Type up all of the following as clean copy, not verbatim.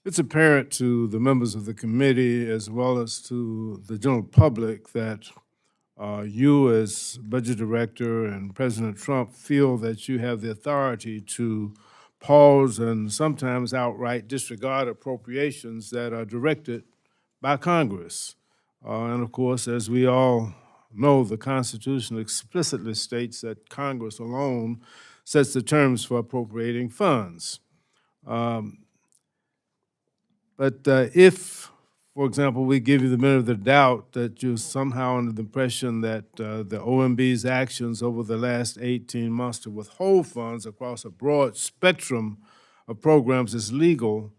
It's apparent to the members of the committee as well as to the general public that you as budget director and President Trump feel that you have the authority to pause and sometimes outright disregard appropriations that are directed by Congress. And of course, as we all know, the Constitution explicitly states that Congress alone sets the terms for appropriating funds. But if, for example, we give you the benefit of the doubt that you're somehow under the impression that the OMB's actions over the last 18 months to withhold funds across a broad spectrum of programs is legal,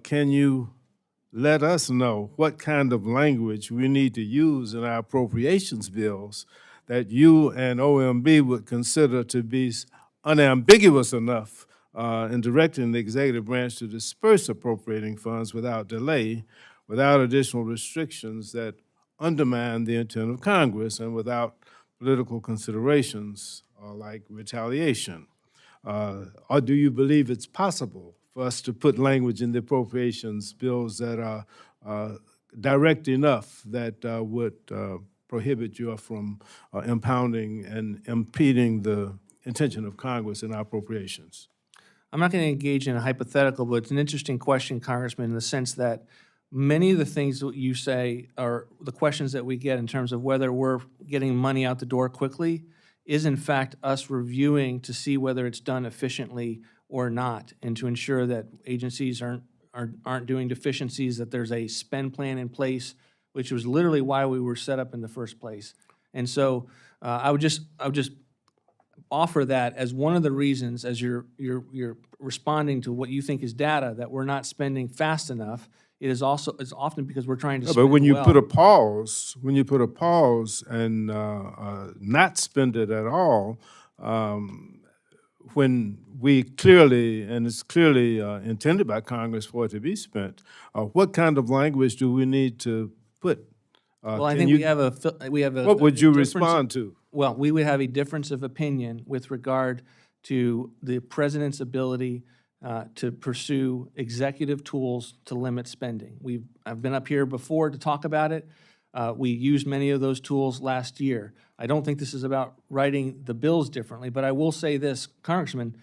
can you let us know what kind of language we need to use in our appropriations bills that you and OMB would consider to be unambiguous enough in directing the executive branch to disperse appropriating funds without delay, without additional restrictions that undermine the intent of Congress, and without political considerations like retaliation? Or do you believe it's possible for us to put language in the appropriations bills that are direct enough that would prohibit you from impounding and impeding the intention of Congress in our appropriations? I'm not going to engage in a hypothetical, but it's an interesting question, Congressman, in the sense that many of the things that you say are the questions that we get in terms of whether we're getting money out the door quickly is in fact us reviewing to see whether it's done efficiently or not, and to ensure that agencies aren't doing deficiencies, that there's a spend plan in place, which was literally why we were set up in the first place. And so I would just offer that as one of the reasons, as you're responding to what you think is data, that we're not spending fast enough. It's often because we're trying to spend but when you well. put a pause, and not spend it at all, when we clearly, and it's clearly intended by Congress for it to be spent, what kind of language do we need to put? Well, I think we have a. What would you difference- respond to? Well, we would have a difference of opinion with regard to the president's ability to pursue executive tools to limit spending. I've been up here before to talk about it. We used many of those tools last year. I don't think this is about writing the bills differently, but I will say this, Congressman,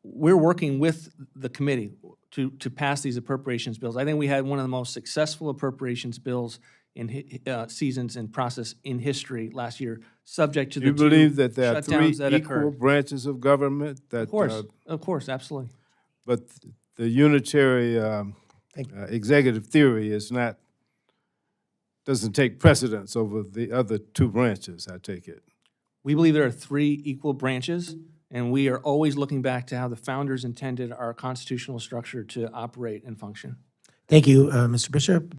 we're working with the committee to pass these appropriations bills. I think we had one of the most successful appropriations bills in seasons and process in history last year, subject to the You believe that there are three shutdowns that equal occurred. branches of government? That, Of course, absolutely. but the unitary executive theory doesn't take precedence over the other two branches, I take it. We believe there are three equal branches, and we are always looking back to how the founders intended our constitutional structure to operate and function. Thank you, Mr. Bishop.